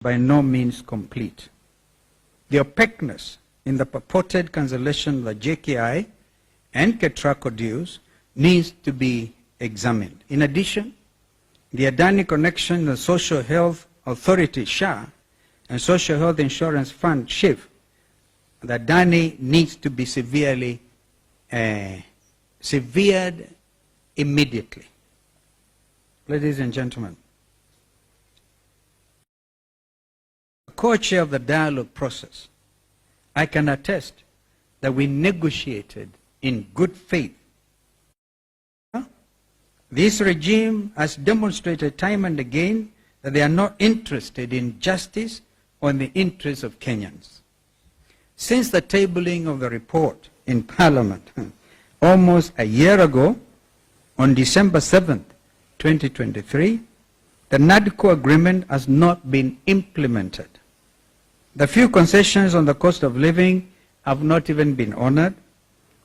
by no means complete. The opaqueness in the purported cancellation of the JKI and Ketraco dues needs to be examined. In addition, the Adani connection, the Social Health Authority, SHA, and Social Health Insurance Fund, SHIF, the Adani needs to be severed immediately. Ladies and gentlemen, co-chair of the dialogue process, I can attest that we negotiated in good faith. This regime has demonstrated time and again that they are not interested in justice or in the interests of Kenyans. Since the tabling of the report in Parliament almost a year ago, on December 7th, 2023, the NADCO agreement has not been implemented. The few concessions on the cost of living have not even been honored.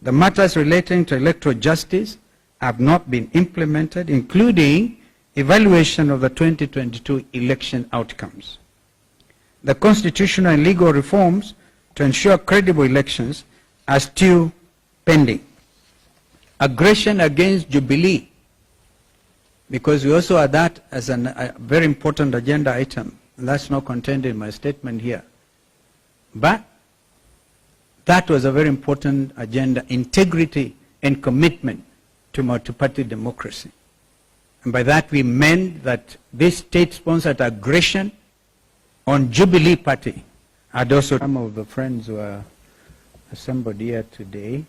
The matters relating to electoral justice have not been implemented, including evaluation of the 2022 election outcomes. The constitutional and legal reforms to ensure credible elections are still pending. Aggression against Jubilee, because we also had that as a very important agenda item, and that's not contained in my statement here. But that was a very important agenda, integrity and commitment to multi-party democracy. And by that we meant that this state-sponsored aggression on Jubilee Party had also... Some of the friends who are assembled here today,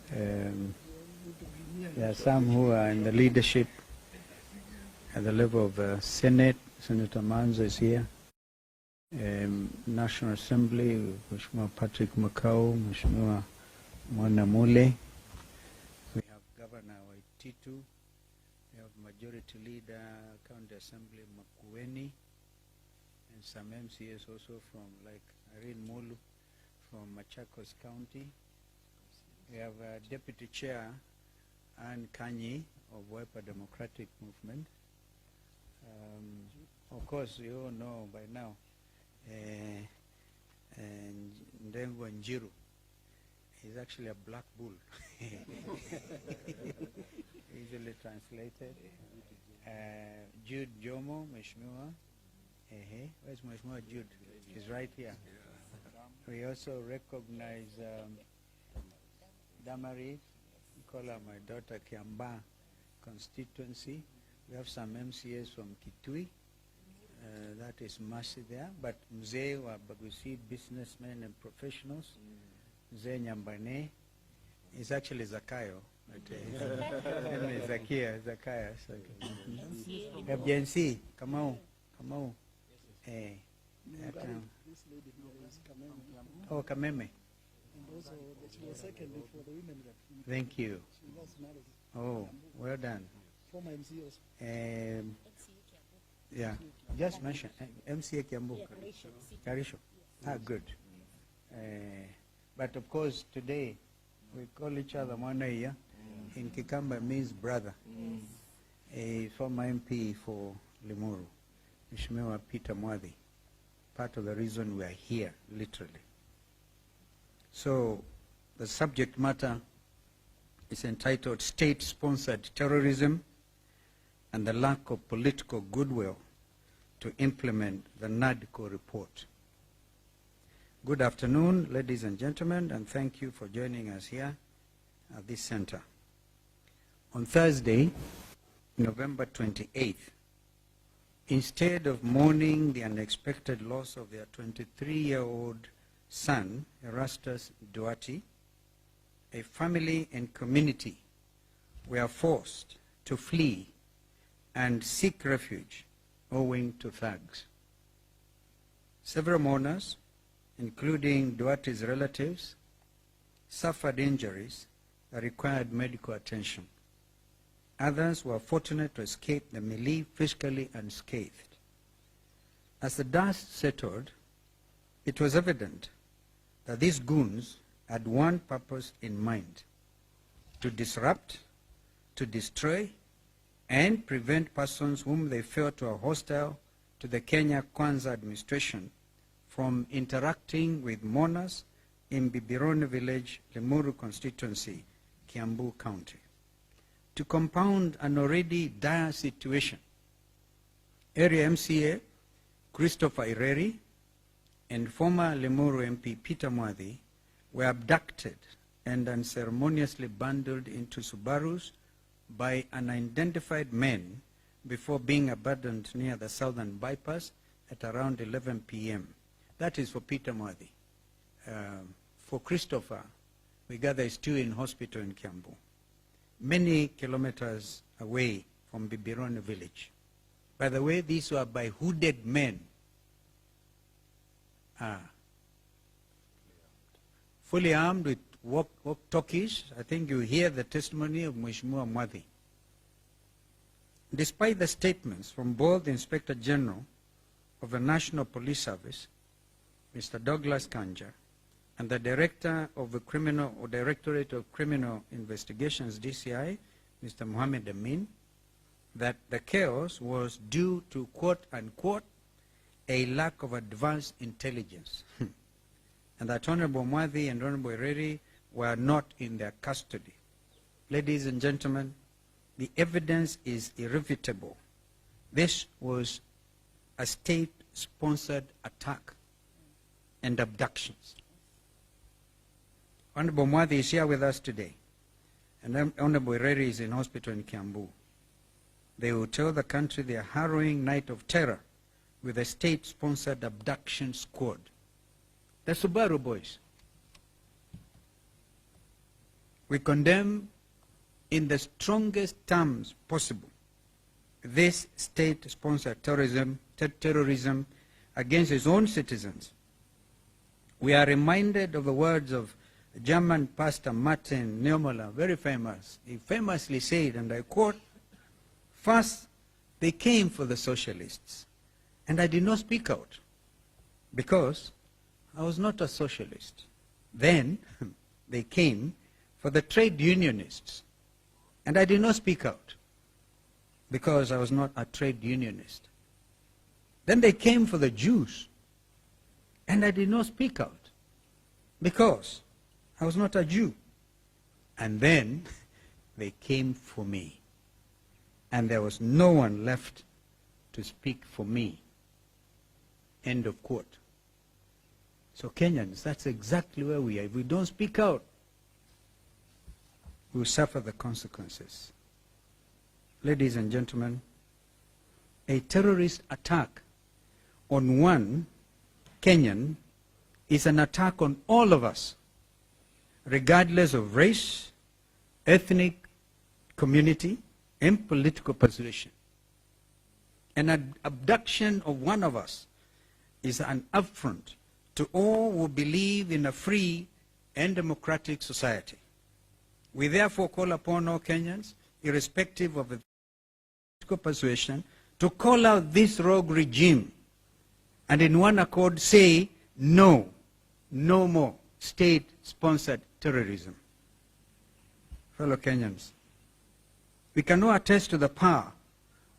there are some who are in the leadership at the level of the Senate. Senator Manzo is here. National Assembly, Mheshimiwa Patrick Makau, Mheshimiwa Mwanamule. We have Governor Waititu. We have Majority Leader, County Assembly Makwiny, and some MCAs also from, like Irene Molu from Machakos County. We have Deputy Chair Ann Kanyi of Wiper Democratic Movement. Of course, you all know by now, Ndengo Njiru is actually a black bull, easily translated. Jude Jomo, Mheshimiwa. Where's Mheshimiwa Jude? He's right here. We also recognize Damari, call her my daughter, Kiamba constituency. We have some MCAs from Kitui. That is Mercy there, but Mzee wa Bagusi, businessmen and professionals, Mzee Nyambane is actually Zakayo. Zakia, Zakaya. FJNC, Kamau. This lady is Kameme. Oh, Kameme. And also, she was second for the women rep. Thank you. She was married. Oh, well done. Former MC also. Yeah, just mention MCA Kiambu. Karisho. Ah, good. But of course, today we call each other Mwanaiya. In Kikamba means brother. A former MP for Limuru, Mheshimiwa Peter Mwadhi. Part of the reason we are here, literally. So, the subject matter is entitled State-Sponsored Terrorism and the Lack of Political Goodwill to Implement the NADCO Report. Good afternoon, ladies and gentlemen, and thank you for joining us here at this center. On Thursday, November 28th, instead of mourning the unexpected loss of their 23-year-old son, Erastus Duarte, a family and community were forced to flee and seek refuge owing to thugs. Several mourners, including Duarte's relatives, suffered injuries that required medical attention. Others were fortunate to escape the melee physically unscathed. As the dust settled, it was evident that these goons had one purpose in mind: to disrupt, to destroy, and prevent persons whom they felt were hostile to the Kenya Kwanza administration from interacting with mourners in Bibirone village, Limuru constituency, Kiambu County. To compound an already dire situation, area MCA Christopher Ireri and former Limuru MP Peter Mwathi were abducted and unceremoniously bundled into Subarus by unidentified men before being abandoned near the southern bypass at around 11 p.m. That is for Peter Mwathi. For Christopher, we gather is still in hospital in Kiambu, many kilometers away from Bibirone village. By the way, these were by hooded men. Fully armed with walkie-talkies. I think you hear the testimony of Mheshimiwa Mwathi. Despite the statements from both the Inspector General of the National Police Service, Mr. Douglas Kanja, and the Director of the Directorate of Criminal Investigations, DCI, Mr. Mohammed Amin, that the chaos was due to, quote unquote, a lack of advanced intelligence, and that Honorable Mwathi and Honorable Ireri were not in their custody. Ladies and gentlemen, the evidence is irrefutable. This was a state-sponsored attack and abductions. Honorable Mwathi is here with us today, and Honorable Ireri is in hospital in Kiambu. They will tell the country their harrowing night of terror with a state-sponsored abduction squad. The Subaru boys. We condemn in the strongest terms possible this state-sponsored terrorism against its own citizens. We are reminded of the words of German pastor Martin Niemöller, very famous. He famously said, and I quote, "First, they came for the socialists, and I did not speak out because I was not a socialist. Then they came for the trade unionists, and I did not speak out because I was not a trade unionist. Then they came for the Jews, and I did not speak out because I was not a Jew. And then they came for me, and there was no one left to speak for me." End of quote. So Kenyans, that's exactly where we are. If we don't speak out, we will suffer the consequences. Ladies and gentlemen, a terrorist attack on one Kenyan is an attack on all of us, regardless of race, ethnic community, and political persuasion. An abduction of one of us is an affront to all who believe in a free and democratic society. We therefore call upon all Kenyans, irrespective of the political persuasion, to call out this rogue regime and in one accord say, no, no more state-sponsored terrorism. Fellow Kenyans, we can now attest to the power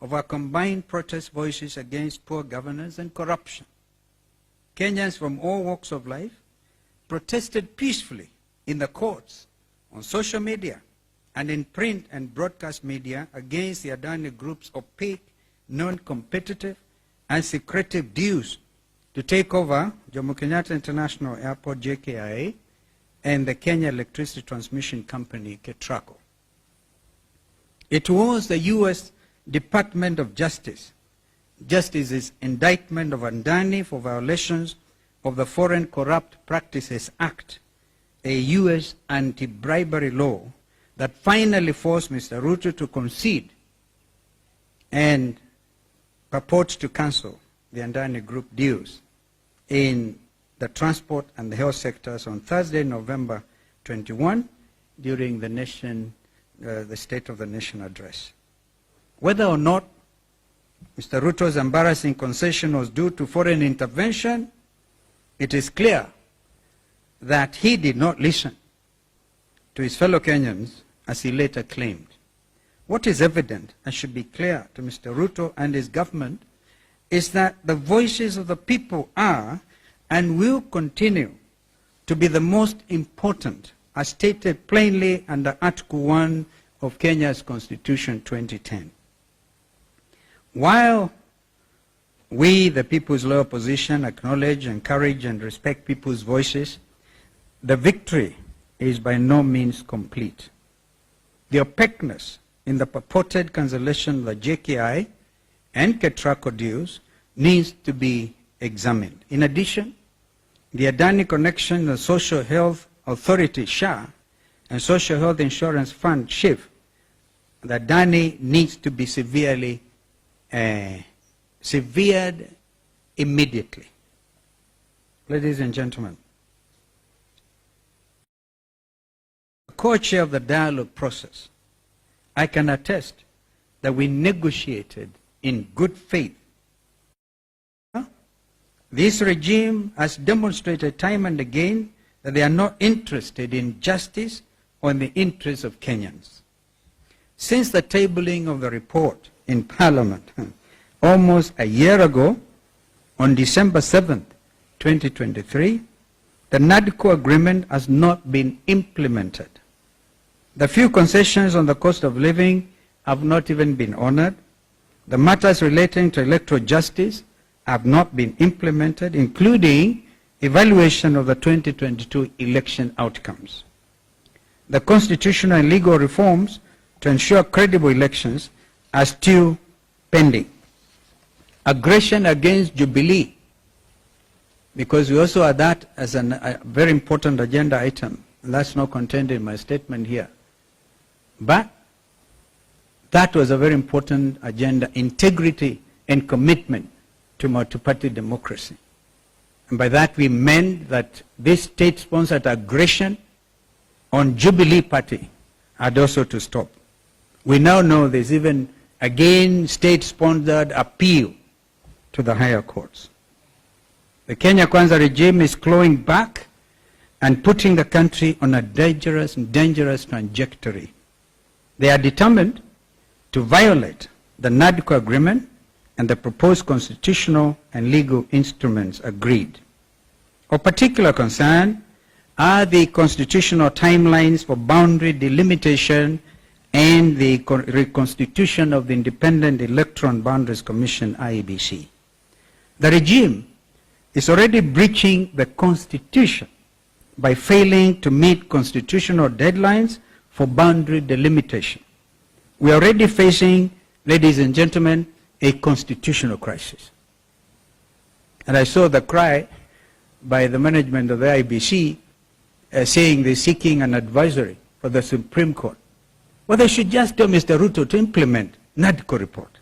of our combined protest voices against poor governance and corruption. Kenyans from all walks of life protested peacefully in the courts, on social media, and in print and broadcast media against the Adani Group's opaque, non-competitive, and secretive deals to take over Jomo Kenyatta International Airport, JKIA, and the Kenya Electricity Transmission Company, KETRACO. It was the U.S. Department of Justice's indictment of Adani for violations of the Foreign Corrupt Practices Act, a U.S. anti-bribery law, that finally forced Mr. Ruto to concede and purports to cancel the Adani Group deals in the transport and the health sectors on Thursday, November 21, during the State of the Nation address. Whether or not Mr. Ruto's embarrassing concession was due to foreign intervention, it is clear that he did not listen to his fellow Kenyans as he later claimed. What is evident and should be clear to Mr. Ruto and his government is that the voices of the people are and will continue to be the most important, as stated plainly under Article 1 of Kenya's Constitution 2010. While we, the People's Law Opposition, acknowledge, encourage, and respect people's voices, the victory is by no means complete. The opaqueness in the purported cancellation of the JKI and Ketraco dues needs to be examined. In addition, the Adani connection, the Social Health Authority, SHA, and Social Health Insurance Fund, SHIF, the Adani needs to be severed immediately. Ladies and gentlemen, co-chair of the dialogue process, I can attest that we negotiated in good faith. This regime has demonstrated time and again that they are not interested in justice or in the interests of Kenyans. Since the tabling of the report in Parliament almost a year ago, on December 7th, 2023, the NADCO agreement has not been implemented. The few concessions on the cost of living have not even been honored. The matters relating to electoral justice have not been implemented, including evaluation of the 2022 election outcomes. The constitutional and legal reforms to ensure credible elections are still pending. Aggression against Jubilee, because we also had that as a very important agenda item. That's not contained in my statement here. But that was a very important agenda, integrity and commitment to multi-party democracy. And by that we meant that this state-sponsored aggression on Jubilee Party had also to stop. We now know there's even, again, state-sponsored appeal to the higher courts. The Kenya Kwanza regime is clawing back and putting the country on a dangerous trajectory. They are determined to violate the NADCO agreement and the proposed constitutional and legal instruments agreed. Of particular concern are the constitutional timelines for boundary delimitation and the reconstitution of the Independent Electoral Boundaries Commission, IEBC. The regime is already breaching the Constitution by failing to meet constitutional deadlines for boundary delimitation. We are already facing, ladies and gentlemen, a constitutional crisis. And I saw the cry by the management of the IBC saying they're seeking an advisory for the Supreme Court. Well, they should just tell Mr. Ruto to implement NADCO report.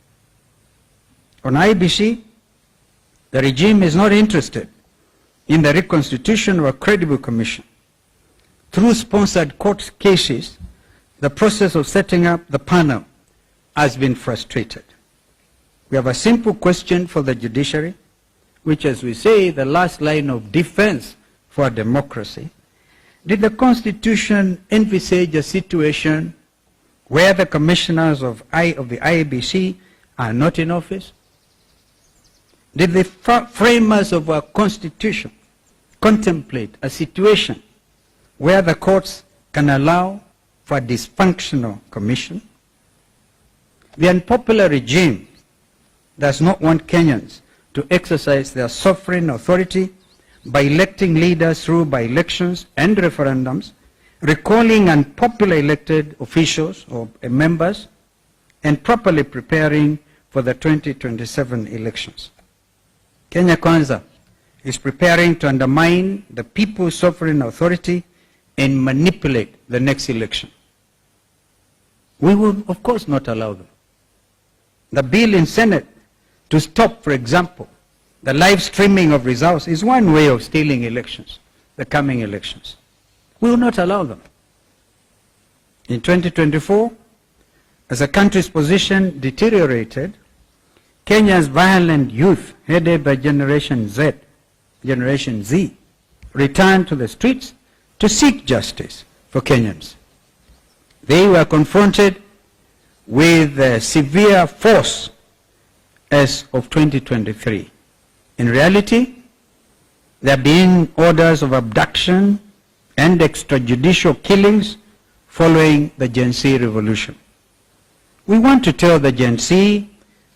On IBC, the regime is not interested in the reconstitution of a credible commission. Through sponsored court cases, the process of setting up the panel has been frustrated. We have a simple question for the judiciary, which, as we say, the last line of defense for democracy. Did the Constitution envisage a situation where the commissioners of the IEBC are not in office? Did the framers of our Constitution contemplate a situation where the courts can allow for a dysfunctional commission? The unpopular regime does not want Kenyans to exercise their sovereign authority by electing leaders through by-elections and referendums, recalling unpopular elected officials or members, and properly preparing for the 2027 elections. Kenya Kwanza is preparing to undermine the people's sovereign authority and manipulate the next election. We will, of course, not allow them. The bill in Senate to stop, for example, the live streaming of results is one way of stealing elections, the coming elections. We will not allow them. In 2024, as the country's position deteriorated, Kenya's violent youth, headed by Generation Z, returned to the streets to seek justice for Kenyans. They were confronted with severe force as of 2023. In reality, there have been orders of abduction and extrajudicial killings following the Gen Z revolution. We want to tell the Gen Z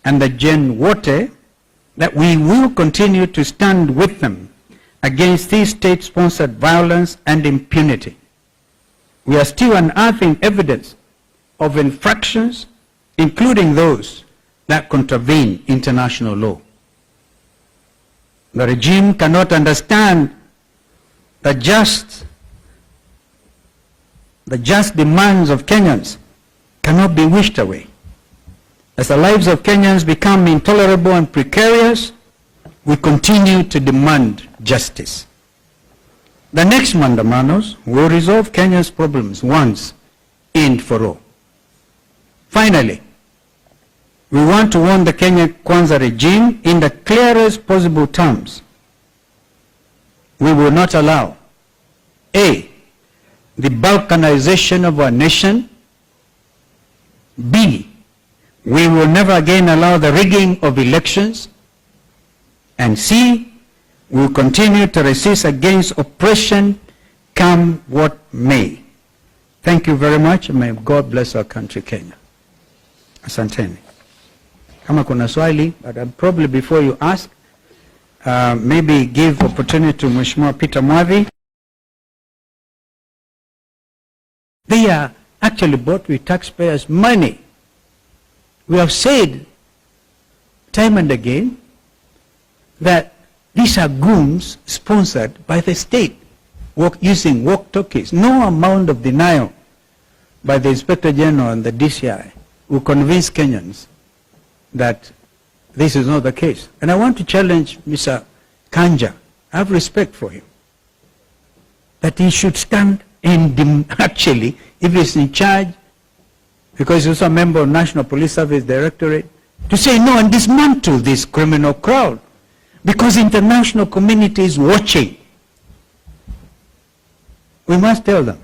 and the Gen Wote that we will continue to stand with them against this state-sponsored violence and impunity. We are still unearthing evidence of infractions, including those that contravene international law. The regime cannot understand the just demands of Kenyans cannot be wished away. As the lives of Kenyans become intolerable and precarious, we continue to demand justice. The next mandamanos will resolve Kenya's problems once and for all. Finally, we want to warn the Kenya Kwanza regime in the clearest possible terms. We will not allow A, the balkanization of our nation. B, we will never again allow the rigging of elections. And C, we will continue to resist against oppression, come what may. Thank you very much, and may God bless our country, Kenya. Asanteni. Kama kuna swali, but probably before you ask, maybe give opportunity to Mheshimiwa Peter Mwadhi. They are actually bought with taxpayers' money. We have said time and again that these are goons sponsored by the state, using walkie-talkies. No amount of denial by the Inspector General and the DCI will convince Kenyans that this is not the case. And I want to challenge Mr. Kanja. I have respect for him, that he should stand and actually, if he's in charge, because he's also a member of National Police Service Directorate, to say no and dismantle this criminal crowd, because international community is watching. We must tell them